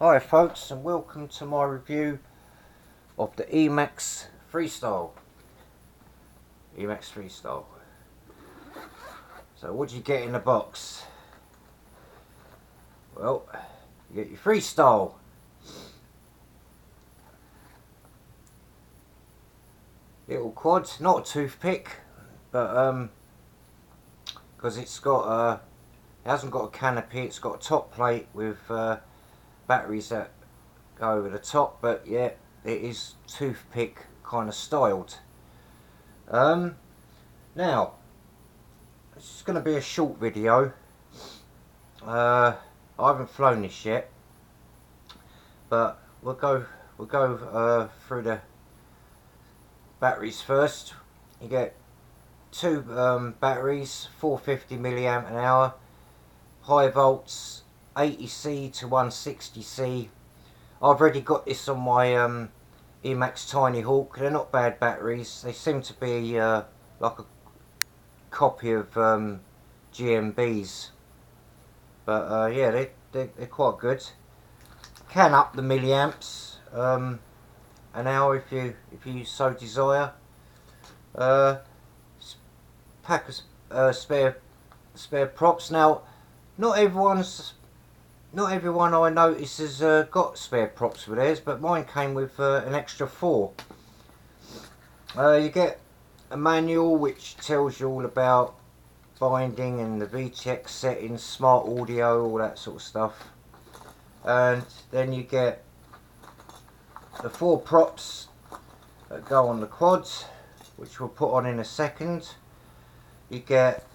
Hi folks, and welcome to my review of the EMAX Freestyle. EMAX Freestyle. So what do you get in the box? Well, you get your Freestyle. Little quad, not a toothpick, but because it hasn't got a canopy, it's got a top plate with batteries that go over the top, but yeah, it is toothpick kind of styled. Now, it's going to be a short video. I haven't flown this yet, but we'll go through the batteries first. You get two batteries, 450 milliamp an hour, high volts, 80C to 160C. I've already got this on my EMAX TINYHAWK. They're not bad batteries. They seem to be like a copy of GMB's, but yeah, they're quite good. Can up the milliamps an hour if you so desire. Pack of spare props. Now, not everyone I notice has got spare props with theirs, but mine came with an extra 4. You get a manual which tells you all about binding and the VTX settings, smart audio, all that sort of stuff. And then you get the 4 props that go on the quads, which we'll put on in a second. You get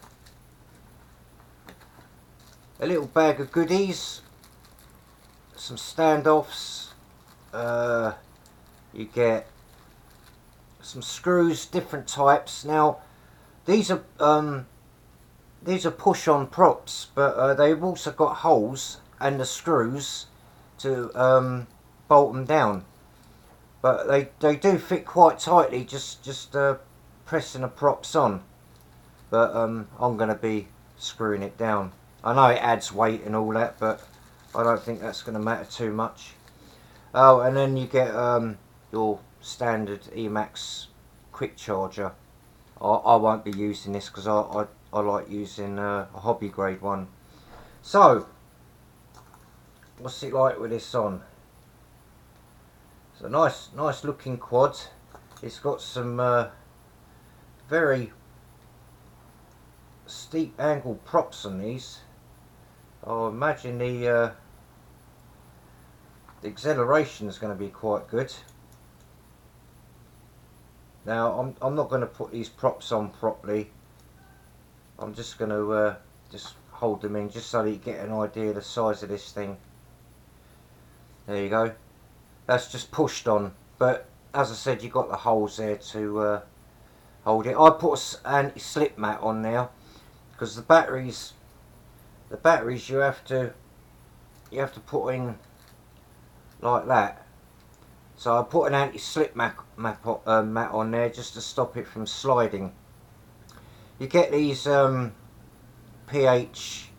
a little bag of goodies, some standoffs, you get some screws, different types. Now these are push-on props, but they've also got holes and the screws to bolt them down. But they do fit quite tightly, just pressing the props on. But I'm going to be screwing it down. I know it adds weight and all that, but I don't think that's going to matter too much. Oh, and then you get your standard EMAX quick charger. I won't be using this because I like using a hobby grade one. So, what's it like with this on? It's a nice looking quad. It's got some very steep angle props on these. I imagine the acceleration is going to be quite good. Now I'm not going to put these props on properly. I'm just going to just hold them in just so that you get an idea of the size of this thing. There you go. That's just pushed on, but as I said, you got the holes there to hold it. I put an anti-slip mat on now because the batteries you have to put in like that. So I put an anti-slip mat on there just to stop it from sliding. You get these pH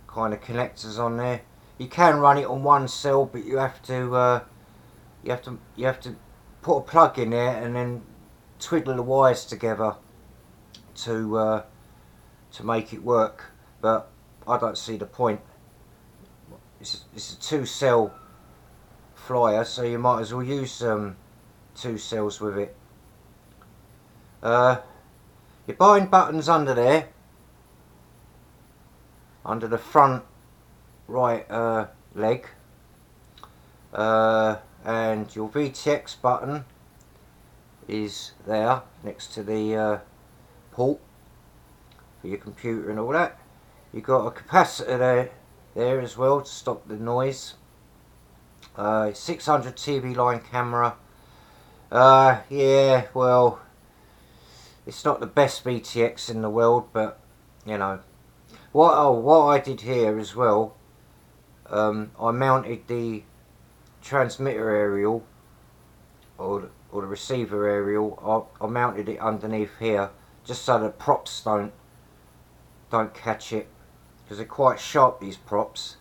kind of connectors on there. You can run it on one cell, but you have to put a plug in there and then twiddle the wires together to make it work. But I don't see the point. It's a 2-cell flyer, so you might as well use 2 cells with it. Your bind buttons under there, under the front right leg, and your VTX button is there next to the port for your computer and all that. You've got a capacitor there as well to stop the noise. 600 TV line camera. Yeah, well, it's not the best VTX in the world, but you know what I did here as well. I mounted the transmitter aerial or the receiver aerial. I mounted it underneath here just so the props don't catch it, because they're quite sharp, these props.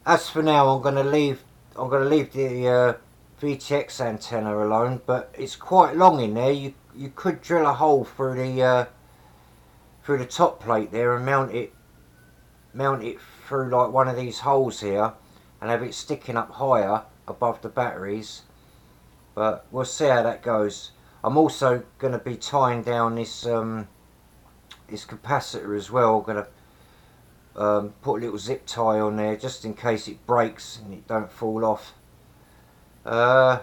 as for now, I'm going to leave the VTX antenna alone, but it's quite long in there. You could drill a hole through the top plate there and mount it through like one of these holes here and have it sticking up higher above the batteries, but we'll see how that goes. I'm also going to be tying down this this capacitor as well. I'm going to put a little zip tie on there just in case it breaks and it don't fall off. Yeah,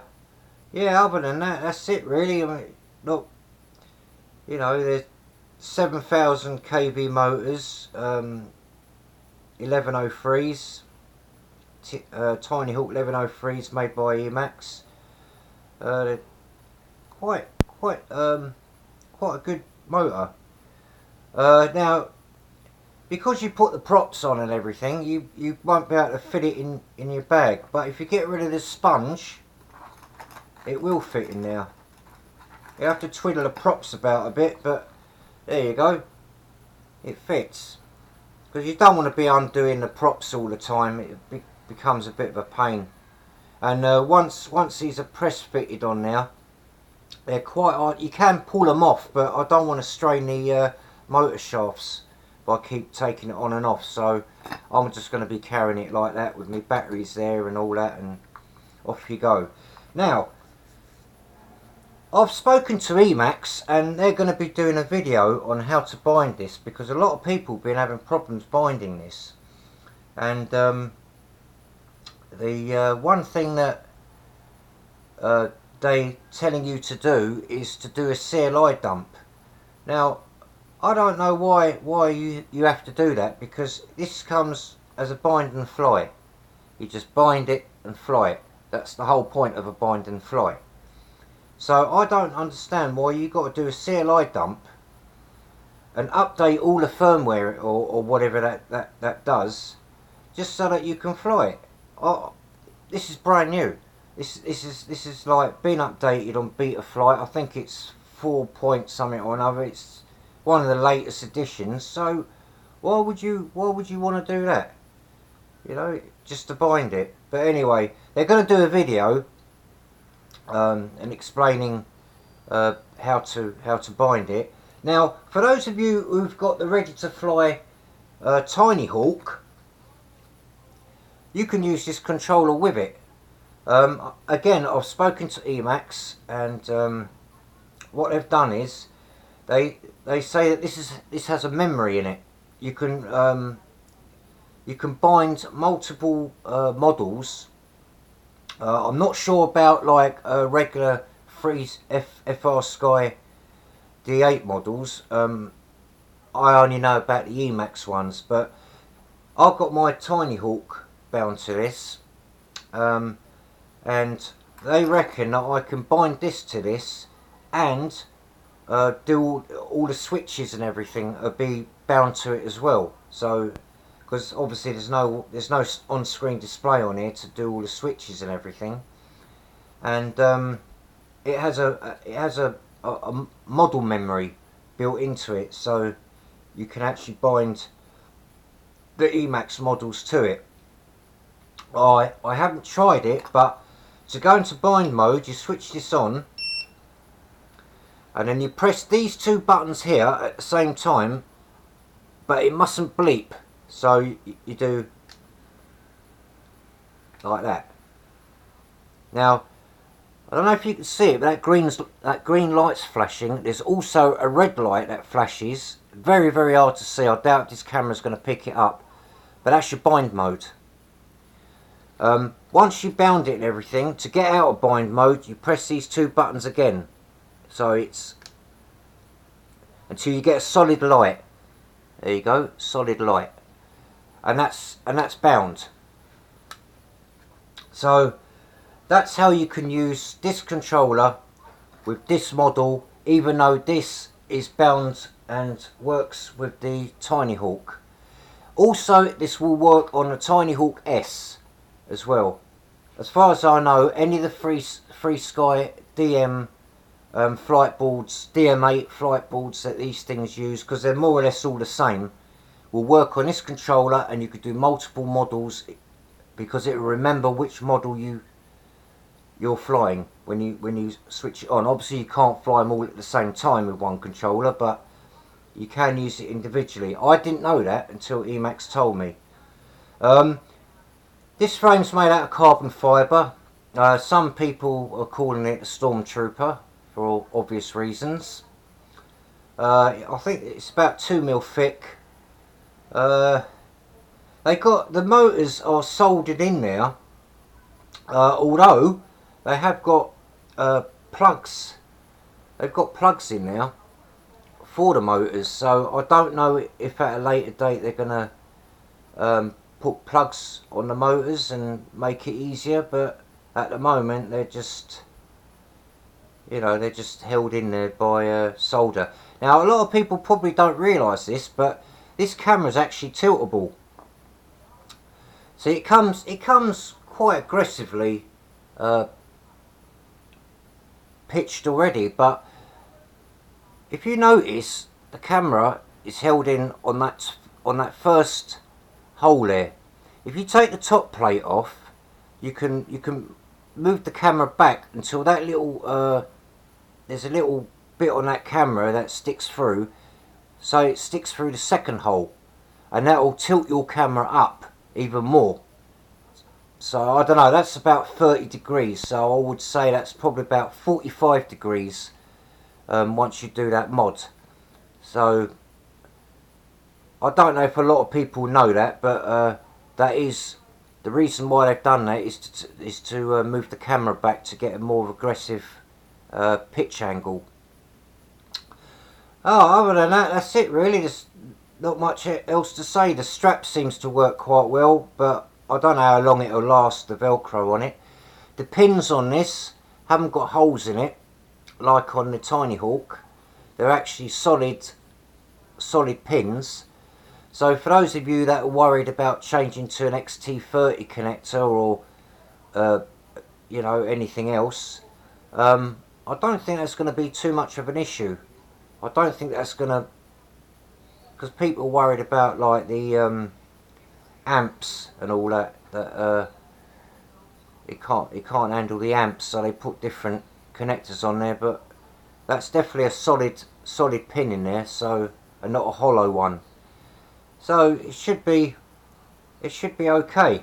other than that, that's it really. I mean, look, you know, there's 7,000 kV motors, 1103s, TinyHawk 1103s made by EMAX. They're quite a good motor. Now, because you put the props on and everything, you won't be able to fit it in your bag. But if you get rid of the sponge, it will fit in there. You have to twiddle the props about a bit, but there you go. It fits. Because you don't want to be undoing the props all the time. It becomes a bit of a pain. And once these are press fitted on there, they're quite hard. You can pull them off, but I don't want to strain the motor shafts if I keep taking it on and off. So I'm just going to be carrying it like that with my batteries there and all that, and off you go. Now, I've spoken to EMAX and they're going to be doing a video on how to bind this, because a lot of people have been having problems binding this. And the one thing that they telling you to do is to do a CLI dump. Now, I don't know why you have to do that, because this comes as a bind and fly. You just bind it and fly it. That's the whole point of a bind and fly. So I don't understand why you got to do a CLI dump and update all the firmware or whatever that does, just so that you can fly it. Oh, this is brand new. This is like been updated on Beta Flight. I think it's 4 point something or another. It's one of the latest editions. So why would you want to do that? You know, just to bind it. But anyway, they're going to do a video and explaining how to bind it. Now, for those of you who've got the ready to fly TinyHawk, you can use this controller with it. Again, I've spoken to EMAX, and what they've done is they say that this has a memory in it. You can bind multiple models. I'm not sure about like regular frsky D8 models. I only know about the EMAX ones, but I've got my TinyHawk bound to this, and they reckon that I can bind this to this and do all the switches and everything be bound to it as well. So, because obviously there's no on-screen display on here to do all the switches and everything, and it has a model memory built into it, so you can actually bind the EMAX models to it. I haven't tried it, but to go into bind mode, you switch this on, and then you press these two buttons here at the same time, but it mustn't bleep. So you do like that. Now, I don't know if you can see it, but that green light's flashing. There's also a red light that flashes. Very, very hard to see. I doubt this camera's going to pick it up. But that's your bind mode. Once you bound it and everything, to get out of bind mode, you press these two buttons again. So it's until you get a solid light. There you go, solid light. And that's bound. So that's how you can use this controller with this model, even though this is bound and works with the TinyHawk. Also, this will work on the TinyHawk S as well. As far as I know, any of the frsky DM flight boards, DM8 flight boards that these things use, because they're more or less all the same, will work on this controller, and you could do multiple models because it will remember which model you're flying when you switch it on. Obviously you can't fly them all at the same time with one controller, but you can use it individually. I didn't know that until EMAX told me. This frame's made out of carbon fibre. Some people are calling it a Stormtrooper for obvious reasons. I think it's about 2mm thick. They got the motors are soldered in there, although they have got plugs. They've got plugs in there for the motors, so I don't know if at a later date they're gonna put plugs on the motors and make it easier, but at the moment they're just, you know, they're just held in there by solder. Now a lot of people probably don't realise this, but this camera is actually tiltable. See, it comes quite aggressively pitched already, but if you notice, the camera is held in on that first hole there. If you take the top plate off, you can move the camera back until that little there's a little bit on that camera that sticks through, so it sticks through the second hole, and that will tilt your camera up even more. So I don't know, that's about 30 degrees, so I would say that's probably about 45 degrees once you do that mod. So I don't know if a lot of people know that, but that is the reason why they've done that, is to move the camera back to get a more aggressive pitch angle. Oh, other than that, that's it really. There's not much else to say. The strap seems to work quite well, but I don't know how long it'll last, the Velcro on it. The pins on this haven't got holes in it like on the TinyHawk. They're actually solid pins. So for those of you that are worried about changing to an XT30 connector or you know, anything else, I don't think that's going to be too much of an issue. I don't think that's going to, because people are worried about like the amps and all that, it can't handle the amps, so they put different connectors on there, but that's definitely a solid pin in there, so, and not a hollow one. So it should be okay,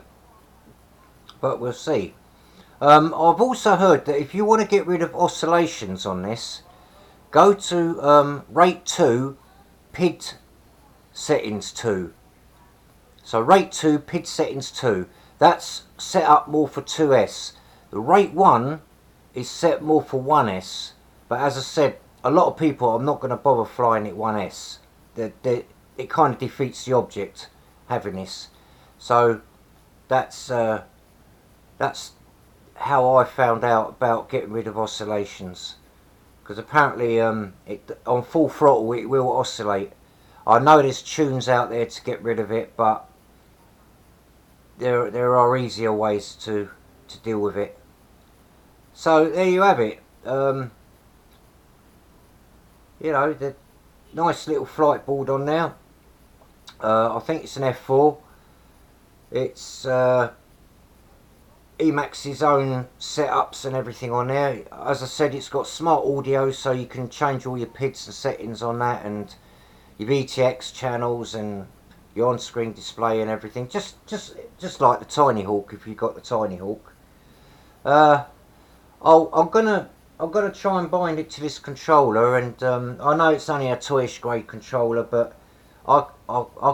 but we'll see. I've also heard that if you want to get rid of oscillations on this, go to rate 2 PID settings 2. So rate 2 PID settings 2. That's set up more for 2S. The rate 1 is set more for 1S. But as I said, a lot of people, I'm not going to bother flying it 1S. It kind of defeats the object having this. So that's how I found out about getting rid of oscillations. Because apparently on full throttle it will oscillate. I know there's tunes out there to get rid of it, but there are easier ways to deal with it. So there you have it. You know, the nice little flight board on there. I think it's an F4. It's EMAX's own setups and everything on there. As I said, it's got smart audio, so you can change all your PIDs and settings on that, and your VTX channels and your on-screen display and everything. Just like the TinyHawk, if you've got the TinyHawk. I'm gonna try and bind it to this controller, and I know it's only a toyish grade controller, but I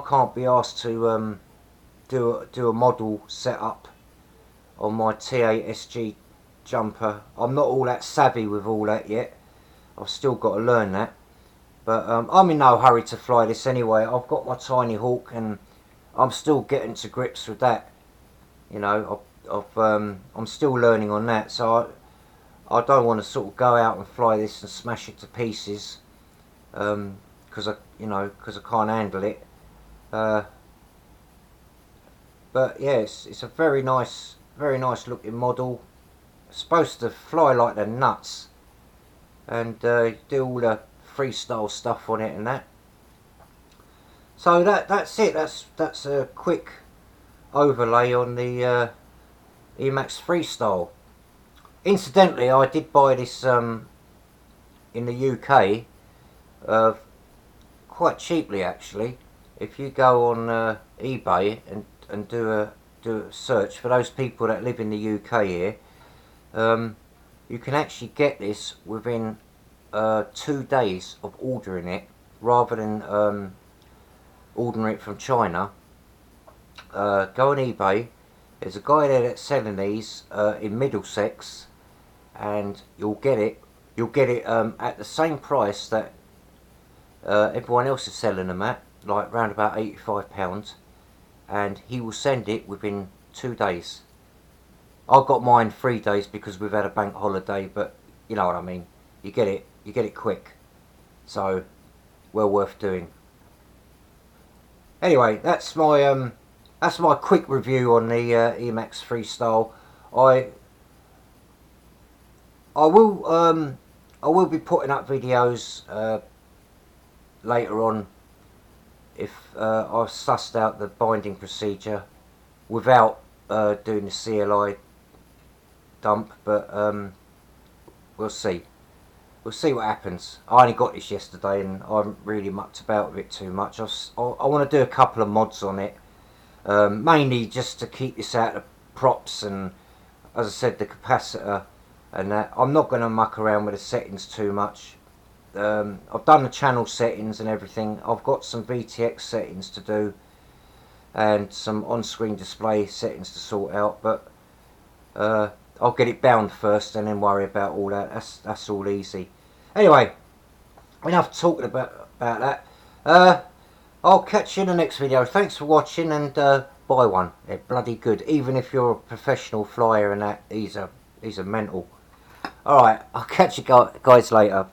can't be asked to do a model setup on my T8 SG jumper. I'm not all that savvy with all that yet. I've still got to learn that. But I'm in no hurry to fly this anyway. I've got my TinyHawk and I'm still getting to grips with that. You know, I'm still learning on that. So I don't want to sort of go out and fly this and smash it to pieces. Because I can't handle it. But yeah, it's a very nice looking model. It's supposed to fly like the nuts, and do all the freestyle stuff on it and that. So that's it. That's a quick overlay on the EMAX Freestyle. Incidentally, I did buy this in the UK quite cheaply actually. If you go on eBay and do a search for those people that live in the UK here, you can actually get this within 2 days of ordering it, rather than ordering it from China. Go on eBay. There's a guy there that's selling these in Middlesex, and you'll get it. You'll get it at the same price that everyone else is selling them at, like round about £85, and he will send it within 2 days. I got mine 3 days because we've had a bank holiday, but you know what I mean. You get it quick, so well worth doing. Anyway, that's my quick review on the EMAX Freestyle. I will be putting up videos later on if I've sussed out the binding procedure without doing the CLI dump, but we'll see. We'll see what happens. I only got this yesterday and I haven't really mucked about with it too much. I want to do a couple of mods on it, mainly just to keep this out of props and, as I said, the capacitor and that. I'm not going to muck around with the settings too much. I've done the channel settings and everything. I've got some VTX settings to do and some on-screen display settings to sort out, but I'll get it bound first and then worry about all that. That's all easy. Anyway, enough talking about that. I'll catch you in the next video. Thanks for watching, and buy one. They're bloody good. Even if you're a professional flyer and that, these are mental. Alright, I'll catch you guys later.